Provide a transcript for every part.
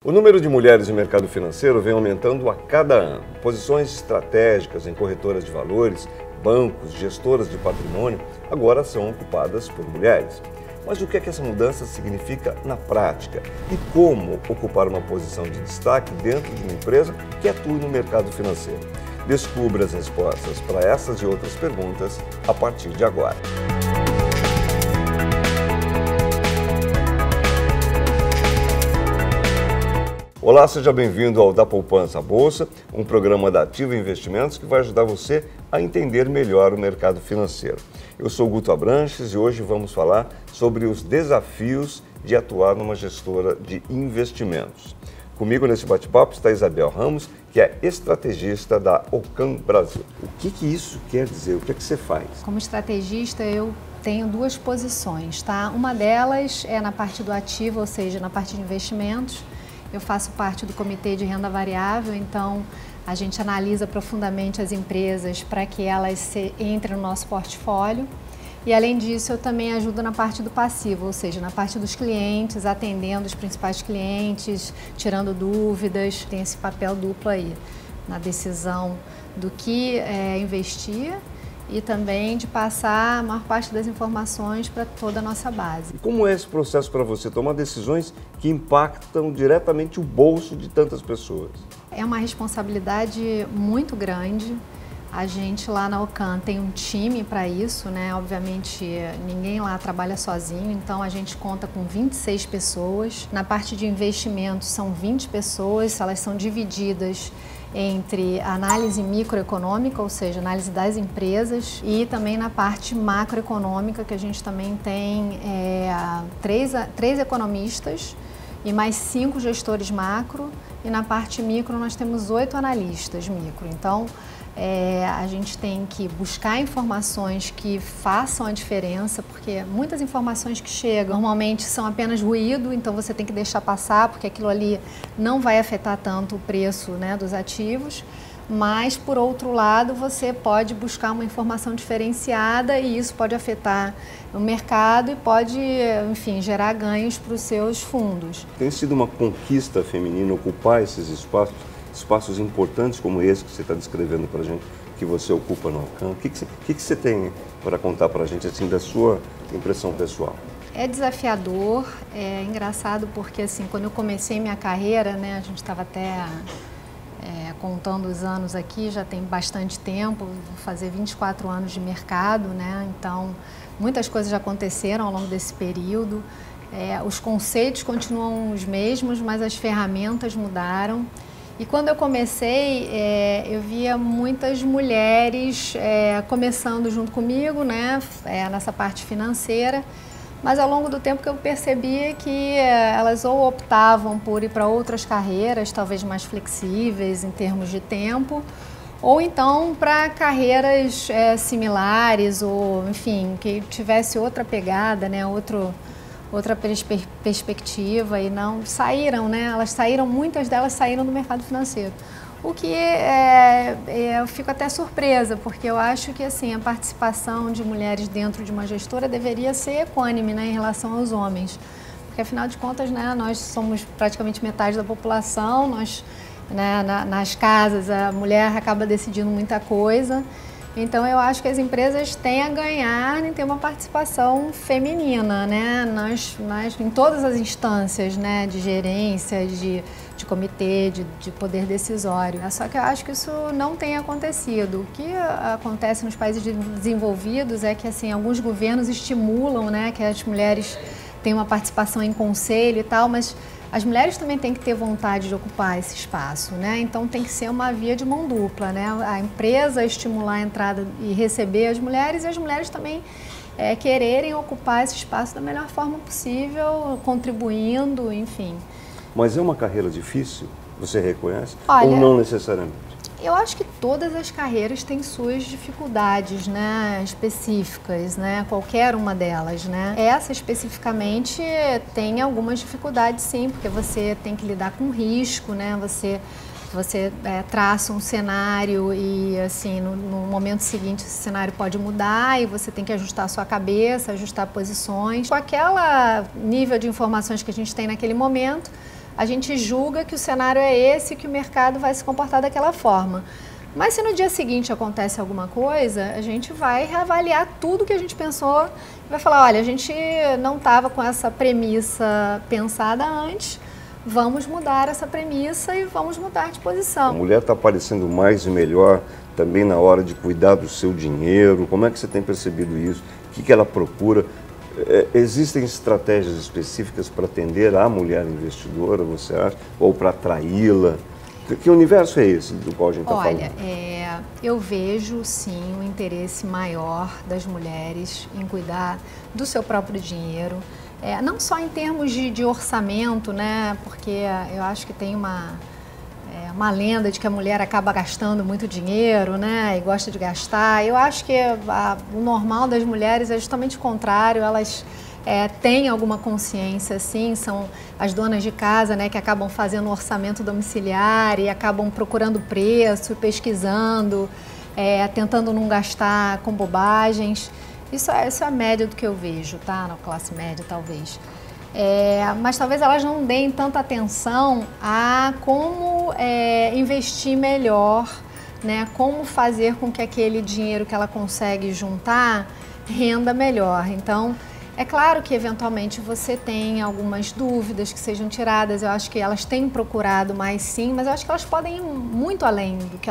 O número de mulheres no mercado financeiro vem aumentando a cada ano. Posições estratégicas em corretoras de valores, bancos, gestoras de patrimônio agora são ocupadas por mulheres. Mas o que é que essa mudança significa na prática? E como ocupar uma posição de destaque dentro de uma empresa que atue no mercado financeiro? Descubra as respostas para essas e outras perguntas a partir de agora. Olá, seja bem-vindo ao Da Poupança à Bolsa, um programa da Ativa Investimentos que vai ajudar você a entender melhor o mercado financeiro. Eu sou Guto Abranches e hoje vamos falar sobre os desafios de atuar numa gestora de investimentos. Comigo nesse bate-papo está Isabel Ramos, que é estrategista da Ocam Brasil. O que isso quer dizer? O que é que você faz? Como estrategista, eu tenho duas posições, tá? Uma delas é na parte do ativo, ou seja, na parte de investimentos. Eu faço parte do comitê de renda variável, então a gente analisa profundamente as empresas para que elas entrem no nosso portfólio. E além disso, eu também ajudo na parte do passivo, ou seja, na parte dos clientes, atendendo os principais clientes, tirando dúvidas. Tem esse papel duplo aí, na decisão do que investir e também de passar a maior parte das informações para toda a nossa base. E como é esse processo para você tomar decisões que impactam diretamente o bolso de tantas pessoas? É uma responsabilidade muito grande. A gente lá na Ocam tem um time para isso, né? Obviamente ninguém lá trabalha sozinho, então a gente conta com 26 pessoas. Na parte de investimentos são 20 pessoas, elas são divididas entre análise microeconômica, ou seja, análise das empresas, e também na parte macroeconômica, que a gente também tem três economistas e mais 5 gestores macro, e na parte micro nós temos 8 analistas micro. Então, a gente tem que buscar informações que façam a diferença, porque muitas informações que chegam normalmente são apenas ruído, então você tem que deixar passar, porque aquilo ali não vai afetar tanto o preço, né, dos ativos. Mas, por outro lado, você pode buscar uma informação diferenciada e isso pode afetar o mercado e pode, enfim, gerar ganhos para os seus fundos. Tem sido uma conquista feminina ocupar esses espaços importantes como esse que você está descrevendo para a gente, que você ocupa no Ocam. O que você tem para contar para a gente, assim, da sua impressão pessoal? É desafiador, é engraçado porque, assim, quando eu comecei minha carreira, né, a gente estava até contando os anos aqui, já tem bastante tempo, vou fazer 24 anos de mercado, né, então muitas coisas já aconteceram ao longo desse período. Os conceitos continuam os mesmos, mas as ferramentas mudaram. E quando eu comecei, eu via muitas mulheres começando junto comigo, né, nessa parte financeira, mas ao longo do tempo que eu percebia que elas ou optavam por ir para outras carreiras, talvez mais flexíveis em termos de tempo, ou então para carreiras similares, ou enfim, que tivesse outra pegada, né, outra perspectiva, e não saíram, né? Muitas delas saíram do mercado financeiro. O que eu fico até surpresa, porque eu acho que, assim, a participação de mulheres dentro de uma gestora deveria ser equânime, né, em relação aos homens. Porque, afinal de contas, né, nós somos praticamente metade da população, né, nas casas a mulher acaba decidindo muita coisa. Então, eu acho que as empresas têm a ganhar em ter uma participação feminina, né? Em todas as instâncias, né? De gerência, de comitê, de poder decisório. Só que eu acho que isso não tem acontecido. O que acontece nos países desenvolvidos é que, assim, alguns governos estimulam, né, que as mulheres tenham uma participação em conselho e tal, mas as mulheres também têm que ter vontade de ocupar esse espaço, né? Então tem que ser uma via de mão dupla, né? A empresa estimular a entrada e receber as mulheres, e as mulheres também quererem ocupar esse espaço da melhor forma possível, contribuindo, enfim. Mas é uma carreira difícil? Você reconhece? Olha, ou não necessariamente? Eu acho que todas as carreiras têm suas dificuldades, né, específicas, né, qualquer uma delas, né. Essa especificamente tem algumas dificuldades, sim, porque você tem que lidar com risco, né, você traça um cenário e, assim, no momento seguinte esse cenário pode mudar e você tem que ajustar a sua cabeça, ajustar posições. Com aquele nível de informações que a gente tem naquele momento, a gente julga que o cenário é esse, que o mercado vai se comportar daquela forma. Mas se no dia seguinte acontece alguma coisa, a gente vai reavaliar tudo que a gente pensou e vai falar, olha, a gente não estava com essa premissa pensada antes, vamos mudar essa premissa e vamos mudar de posição. A mulher está aparecendo mais e melhor também na hora de cuidar do seu dinheiro. Como é que você tem percebido isso? O que ela procura? Existem estratégias específicas para atender a mulher investidora, você acha? Ou para atraí-la? Que universo é esse do qual a gente está falando? Olha, eu vejo sim um interesse maior das mulheres em cuidar do seu próprio dinheiro, não só em termos de orçamento, né? Porque eu acho que tem uma lenda de que a mulher acaba gastando muito dinheiro, né? E gosta de gastar. Eu acho que o normal das mulheres é justamente o contrário, elas têm alguma consciência, sim, são as donas de casa, né, que acabam fazendo um orçamento domiciliar e acabam procurando preço, pesquisando, tentando não gastar com bobagens. Isso é a média do que eu vejo, tá? Na classe média, talvez. Mas talvez elas não deem tanta atenção a como investir melhor, né? Como fazer com que aquele dinheiro que ela consegue juntar renda melhor. Então, é claro que eventualmente você tem algumas dúvidas que sejam tiradas, eu acho que elas têm procurado mais sim, mas eu acho que elas podem ir muito além do que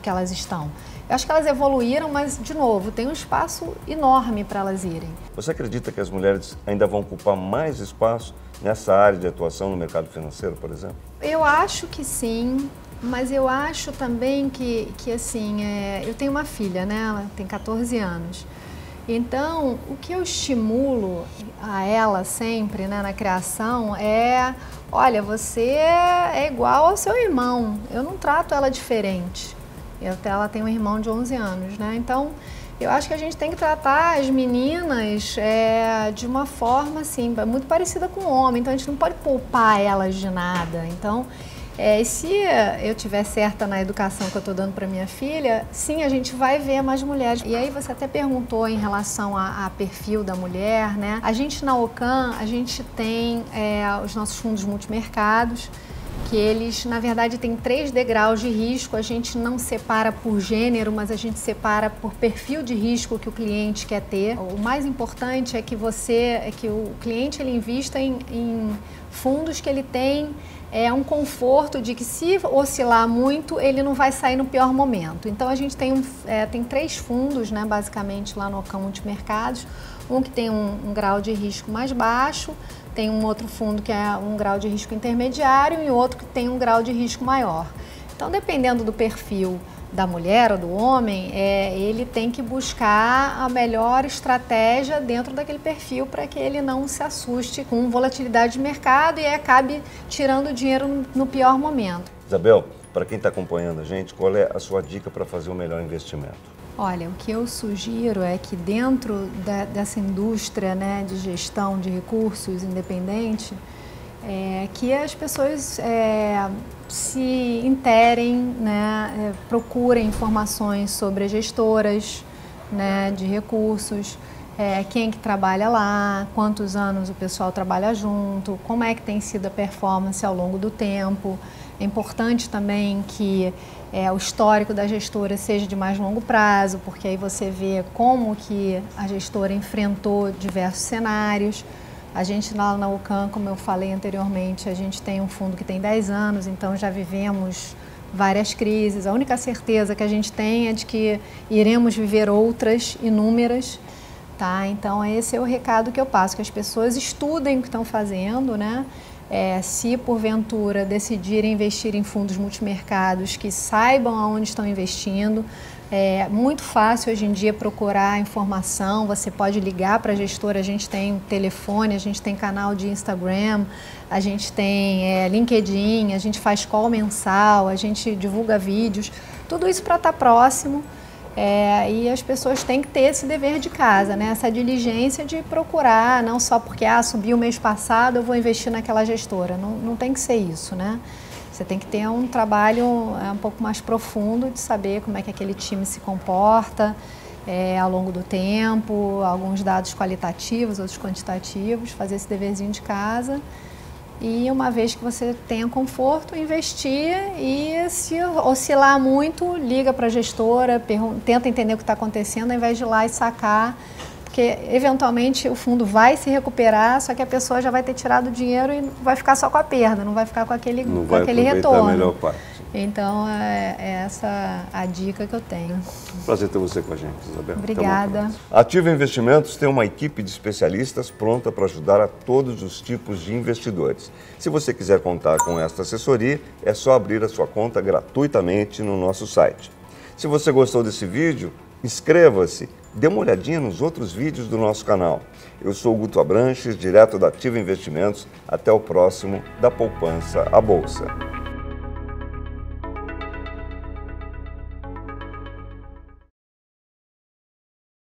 elas estão. Eu acho que elas evoluíram, mas, de novo, tem um espaço enorme para elas irem. Você acredita que as mulheres ainda vão ocupar mais espaço nessa área de atuação no mercado financeiro, por exemplo? Eu acho que sim, mas eu acho também que assim, eu tenho uma filha, né? Ela tem 14 anos. Então, o que eu estimulo a ela sempre, né, na criação olha, você é igual ao seu irmão, eu não trato ela diferente. Ela tem um irmão de 11 anos, né? Então, eu acho que a gente tem que tratar as meninas de uma forma, assim, muito parecida com o homem. Então, a gente não pode poupar elas de nada. Então, se eu tiver certa na educação que eu estou dando para minha filha, sim, a gente vai ver mais mulheres. E aí você até perguntou em relação a perfil da mulher, né? A gente na Ocam, a gente tem os nossos fundos multimercados, que eles, na verdade, têm 3 degraus de risco. A gente não separa por gênero, mas a gente separa por perfil de risco que o cliente quer ter. O mais importante é que o cliente ele invista em fundos que ele tem um conforto de que se oscilar muito, ele não vai sair no pior momento. Então, a gente tem 3 fundos, né, basicamente, lá no Ocam Multimercados. Um que tem um grau de risco mais baixo, tem um outro fundo que é um grau de risco intermediário e outro que tem um grau de risco maior. Então, dependendo do perfil da mulher ou do homem, ele tem que buscar a melhor estratégia dentro daquele perfil para que ele não se assuste com volatilidade de mercado e acabe tirando dinheiro no pior momento. Isabel, para quem está acompanhando a gente, qual é a sua dica para fazer o melhor investimento? Olha, o que eu sugiro é que dentro dessa indústria, né, de gestão de recursos independente, que as pessoas se interem, né, procurem informações sobre as gestoras, né, de recursos, quem que trabalha lá, quantos anos o pessoal trabalha junto, como é que tem sido a performance ao longo do tempo. É importante também que o histórico da gestora seja de mais longo prazo, porque aí você vê como que a gestora enfrentou diversos cenários. A gente lá na Ocam, como eu falei anteriormente, a gente tem um fundo que tem 10 anos, então já vivemos várias crises. A única certeza que a gente tem é de que iremos viver outras inúmeras, tá? Então esse é o recado que eu passo, que as pessoas estudem o que estão fazendo, né? Se porventura decidirem investir em fundos multimercados, que saibam aonde estão investindo. É muito fácil hoje em dia procurar informação, você pode ligar para a gestora, a gente tem telefone, a gente tem canal de Instagram, a gente tem LinkedIn, a gente faz call mensal, a gente divulga vídeos, tudo isso para estar próximo. E as pessoas têm que ter esse dever de casa, né? Essa diligência de procurar, não só porque subiu o mês passado, eu vou investir naquela gestora. Não tem que ser isso, né? Você tem que ter um trabalho um pouco mais profundo de saber como é que aquele time se comporta ao longo do tempo, alguns dados qualitativos, outros quantitativos, fazer esse deverzinho de casa e uma vez que você tenha conforto, investir, e se oscilar muito, liga para a gestora, tenta entender o que está acontecendo, ao invés de ir lá e sacar, porque eventualmente o fundo vai se recuperar, só que a pessoa já vai ter tirado o dinheiro e vai ficar só com a perda, não vai ficar com aquele retorno. A melhor parte. Então, é essa a dica que eu tenho. Prazer ter você com a gente, Isabela. Obrigada. Ativa Investimentos tem uma equipe de especialistas pronta para ajudar a todos os tipos de investidores. Se você quiser contar com esta assessoria, é só abrir a sua conta gratuitamente no nosso site. Se você gostou desse vídeo, inscreva-se, dê uma olhadinha nos outros vídeos do nosso canal. Eu sou o Guto Abranches, direto da Ativa Investimentos. Até o próximo, da Poupança à Bolsa.